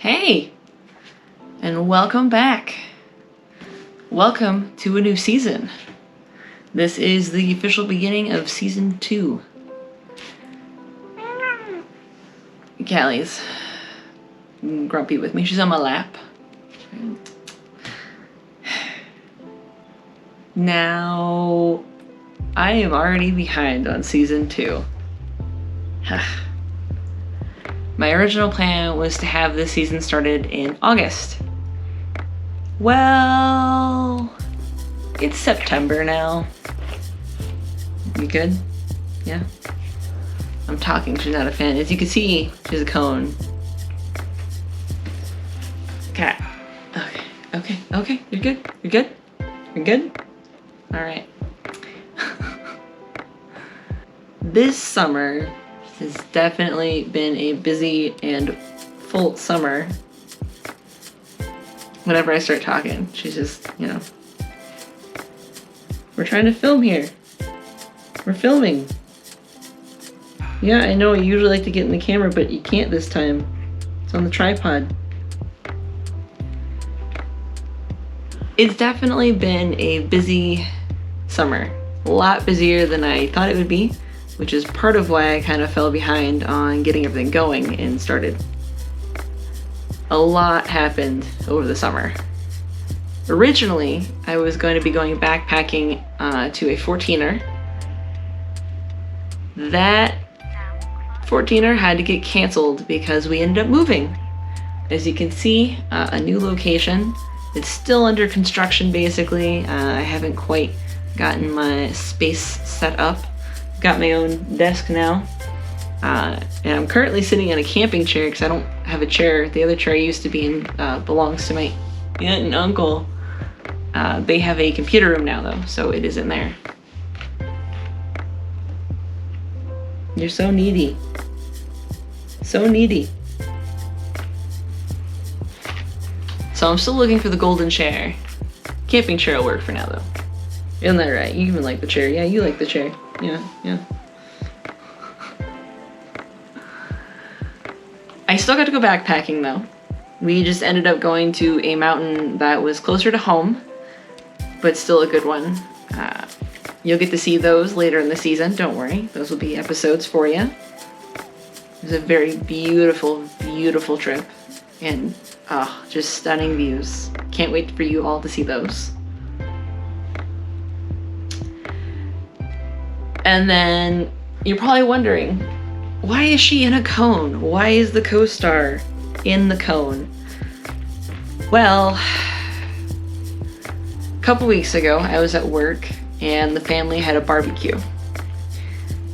Hey, and welcome back. Welcome to a new season. This is the official beginning of season 2. Callie's grumpy with me. She's on my lap. Now, I am already behind on season 2. My original plan was to have this season started in August. Well, it's September now. You good? Yeah? I'm talking, she's not a fan. As you can see, she's a cone. Cat. Okay, you're good? Alright. This summer has definitely been a busy and full summer. Whenever I start talking, she's just, we're trying to film here. We're filming. Yeah, I know, you usually like to get in the camera, but you can't this time. It's on the tripod. It's definitely been a busy summer. A lot busier than I thought it would be, which is part of why I kind of fell behind on getting everything going and started. A lot happened over the summer. Originally, I was going to be going backpacking to a 14er. That 14er had to get canceled because we ended up moving. As you can see, a new location. It's still under construction basically. I haven't quite gotten my space set up. Got my own desk now. And I'm currently sitting in a camping chair because I don't have a chair. The other chair I used to be in belongs to my aunt and uncle. They have a computer room now though, so it is in there. You're so needy. So needy. So I'm still looking for the golden chair. Camping chair will work for now though. Isn't that right? You even like the chair. Yeah, you like the chair. Yeah. I still got to go backpacking though. We just ended up going to a mountain that was closer to home, but still a good one. You'll get to see those later in the season, don't worry. Those will be episodes for you. It was a very beautiful, beautiful trip. And just stunning views. Can't wait for you all to see those. And then you're probably wondering, why is she in a cone? Why is the co-star in the cone? Well, a couple weeks ago, I was at work and the family had a barbecue.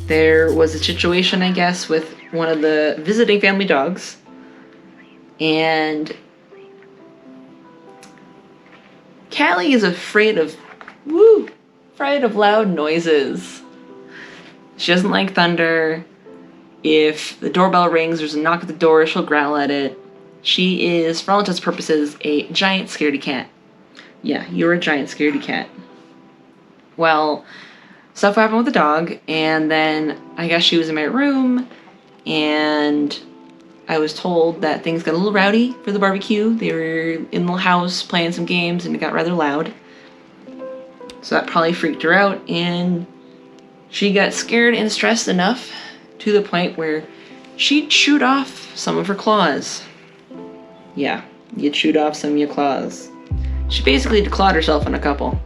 There was a situation, I guess, with one of the visiting family dogs. And Callie is afraid of loud noises. She doesn't like thunder. If the doorbell rings, there's a knock at the door, she'll growl at it. She is, for all intents and purposes, a giant scaredy cat. Yeah, you're a giant scaredy cat. Well, stuff happened with the dog, and then I guess she was in my room, and I was told that things got a little rowdy for the barbecue. They were in the house playing some games, and it got rather loud. So that probably freaked her out, and she got scared and stressed enough to the point where she chewed off some of her claws. Yeah, you chewed off some of your claws. She basically declawed herself in a couple.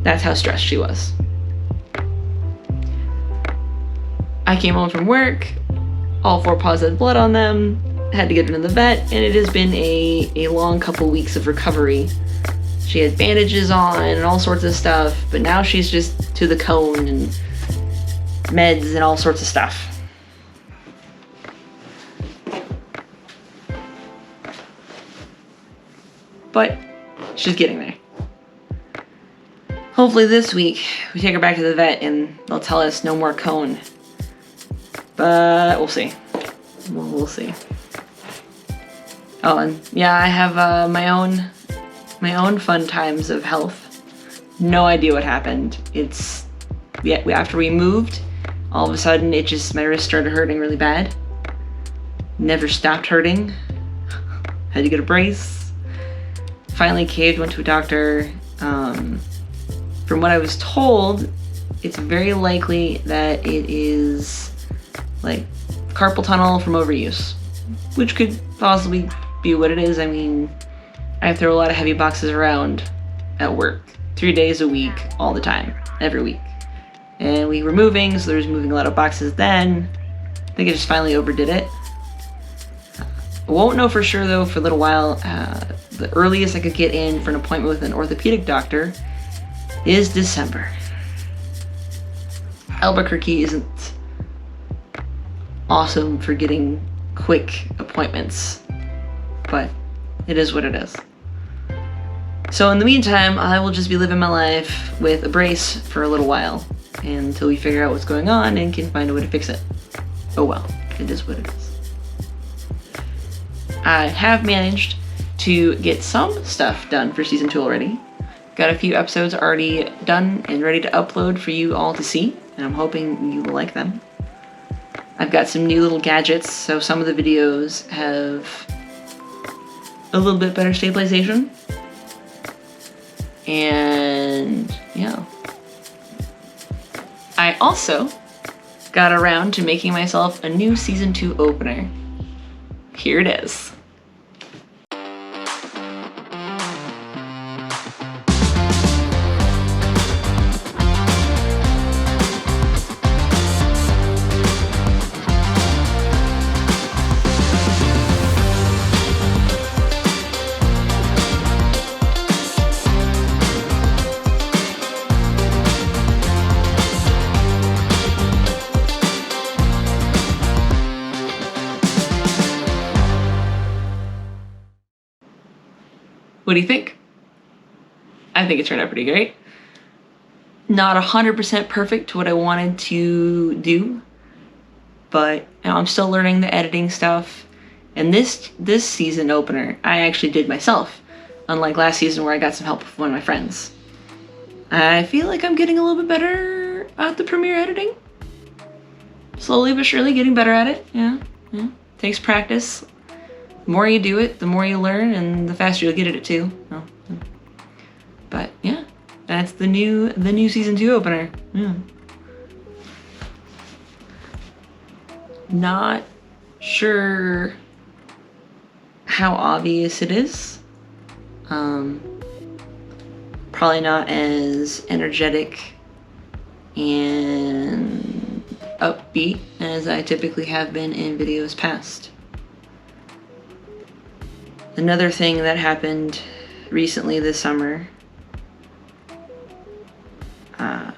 That's how stressed she was. I came home from work, all 4 paws had blood on them, had to get her to the vet, and it has been a long couple weeks of recovery. She had bandages on and all sorts of stuff, but now she's just to the cone and meds and all sorts of stuff. But she's getting there. Hopefully this week we take her back to the vet and they'll tell us no more cone. But we'll see. We'll see. Oh, and yeah, I have my own fun times of health. No idea what happened. After we moved, all of a sudden my wrist started hurting really bad. Never stopped hurting. Had to get a brace. Finally caved, went to a doctor. From what I was told, it's very likely that it is like carpal tunnel from overuse, which could possibly be what it is. I mean, I throw a lot of heavy boxes around at work 3 days a week, all the time, every week. And we were moving, so there was moving a lot of boxes then. I think I just finally overdid it. I won't know for sure though for a little while. The earliest I could get in for an appointment with an orthopedic doctor is December. Albuquerque isn't awesome for getting quick appointments, but it is what it is. So in the meantime, I will just be living my life with a brace for a little while until we figure out what's going on and can find a way to fix it. Oh well, it is what it is. I have managed to get some stuff done for season 2 already. Got a few episodes already done and ready to upload for you all to see, and I'm hoping you will like them. I've got some new little gadgets, so some of the videos have a little bit better stabilization. And yeah. I also got around to making myself a new season 2 opener. Here it is. What do you think? I think it turned out pretty great. Not 100% perfect to what I wanted to do, but I'm still learning the editing stuff. And this season opener, I actually did myself, unlike last season where I got some help with one of my friends. I feel like I'm getting a little bit better at the premiere editing. Slowly but surely getting better at it. Yeah. Takes practice. The more you do it, the more you learn, and the faster you'll get at it too. But yeah, that's the new season 2 opener. Yeah. Not sure how obvious it is. Probably not as energetic and upbeat as I typically have been in videos past. Another thing that happened recently this summer, yeah.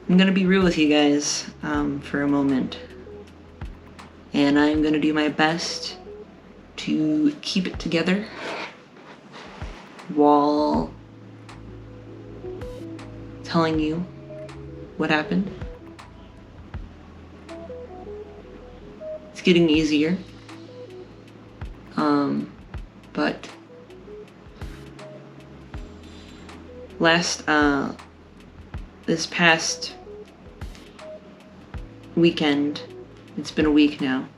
I'm gonna be real with you guys for a moment, and I'm gonna do my best to keep it together while telling you what happened. It's getting easier, but this past weekend, it's been a week now,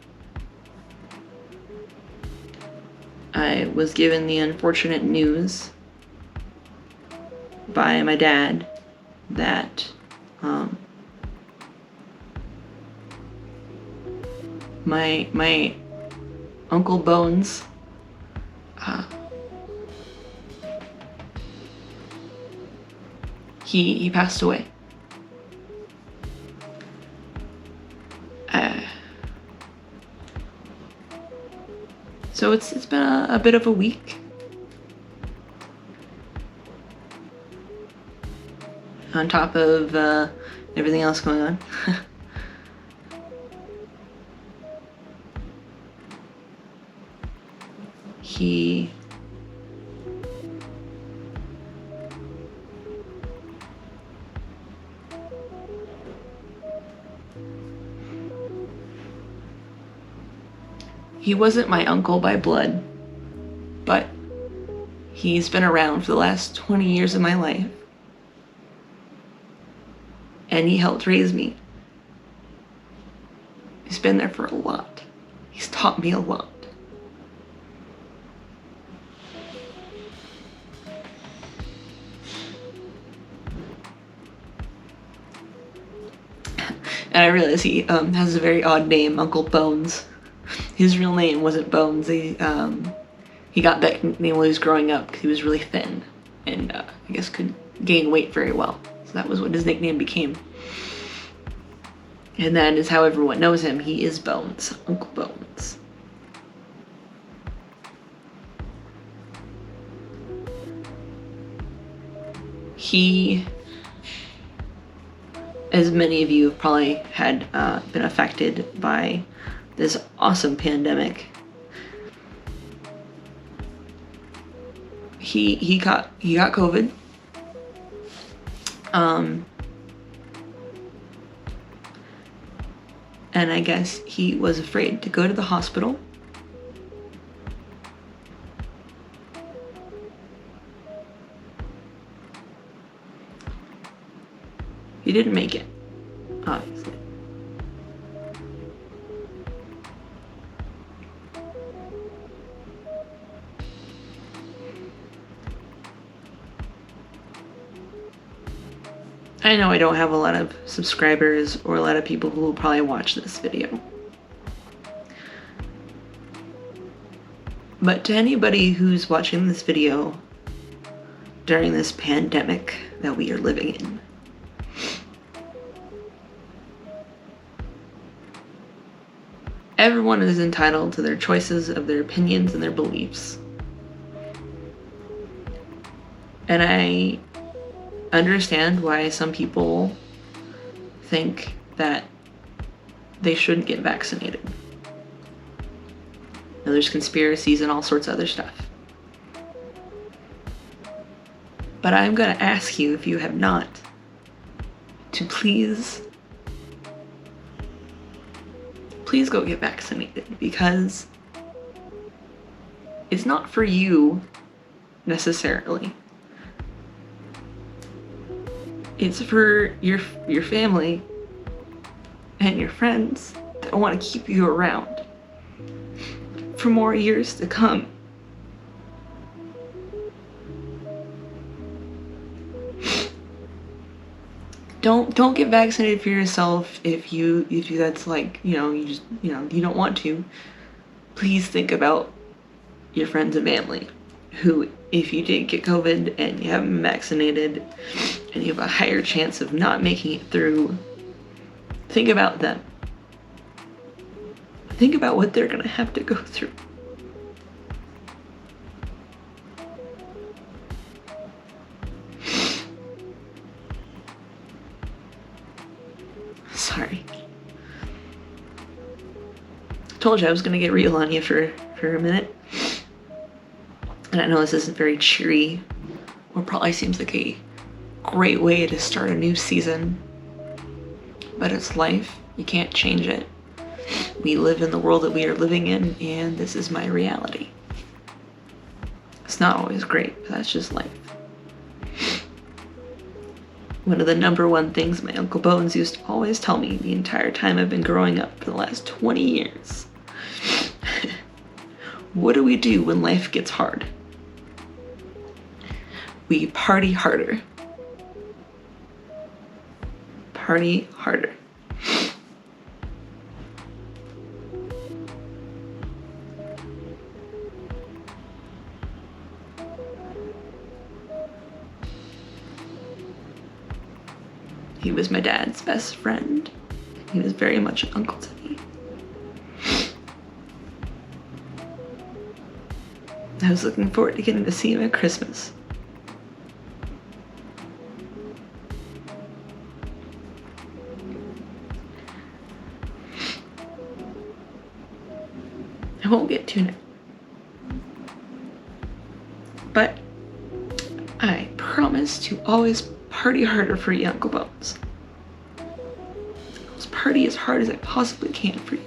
I was given the unfortunate news by my dad that my Uncle Bones he passed away. So it's been a bit of a week. On top of everything else going on. He wasn't my uncle by blood, but he's been around for the last 20 years of my life. And he helped raise me. He's been there for a lot. He's taught me a lot. And I realize he has a very odd name, Uncle Bones. His real name wasn't Bones. He got that nickname while he was growing up because he was really thin and I guess couldn't gain weight very well. So that was what his nickname became. And that is how everyone knows him. He is Bones, Uncle Bones. He, as many of you have probably had been affected by this awesome pandemic, he got COVID. And I guess he was afraid to go to the hospital. He didn't make it, obviously. I know I don't have a lot of subscribers or a lot of people who will probably watch this video. But to anybody who's watching this video during this pandemic that we are living in, everyone is entitled to their choices, of their opinions, and their beliefs. And I understand why some people think that they shouldn't get vaccinated. And there's conspiracies and all sorts of other stuff. But I'm going to ask you, if you have not, to please go get vaccinated, because it's not for you necessarily. It's for your family and your friends that want to keep you around for more years to come. Don't get vaccinated for yourself if you that's like, you don't want to. Please think about your friends and family who, if you did get COVID and you haven't been vaccinated and you have a higher chance of not making it through, think about them. Think about what they're gonna have to go through. Sorry. Told you I was gonna get real on you for a minute. And I know this isn't very cheery, or probably seems like a great way to start a new season, but it's life. You can't change it. We live in the world that we are living in, and this is my reality. It's not always great, but that's just life. One of the number one things my Uncle Bones used to always tell me the entire time I've been growing up for the last 20 years. What do we do when life gets hard? We party harder. Party harder. He was my dad's best friend. He was very much an uncle to me. I was looking forward to getting to see him at Christmas. I won't get too now. But I promise to always party harder for you, Uncle Bones. I'll party as hard as I possibly can for you.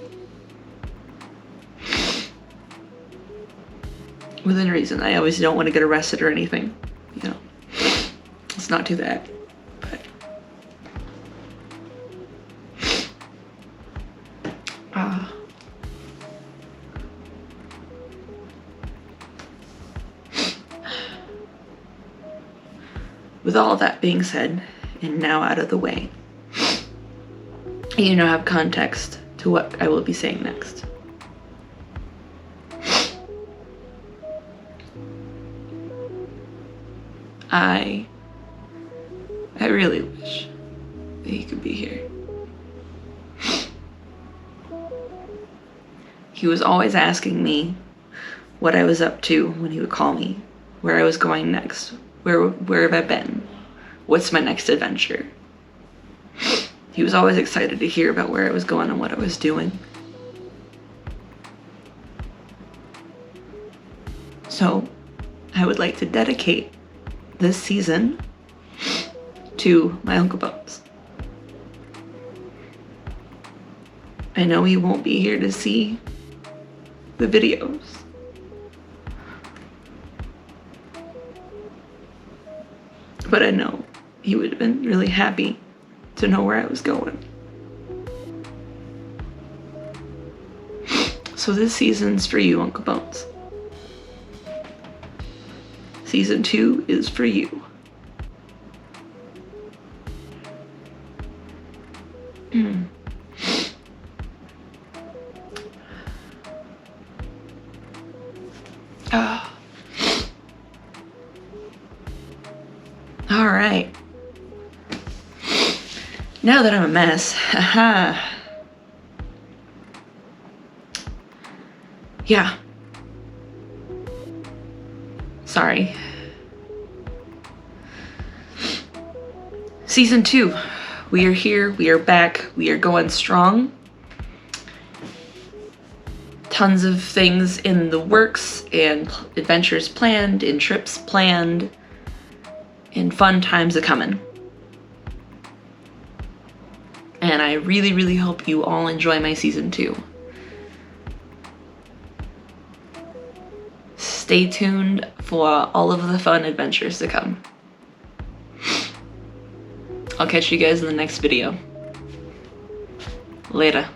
Within reason. I always don't want to get arrested or anything. Let's not do that. With all that being said, and now out of the way, you now have context to what I will be saying next. I really wish that he could be here. He was always asking me what I was up to when he would call me, where I was going next, where have I been, what's my next adventure. He was always excited to hear about where I was going and what I was doing. So I would like to dedicate this season to my Uncle Bones. I know he won't be here to see the videos, but I know he would have been really happy to know where I was going. So this season's for you, Uncle Bones. Season 2 is for you. All right. Now that I'm a mess, yeah. Sorry. Season 2. We are here, we are back, we are going strong. Tons of things in the works, and adventures planned, and trips planned, and fun times a-coming. And I really, really hope you all enjoy my season 2. Stay tuned for all of the fun adventures to come. I'll catch you guys in the next video. Later.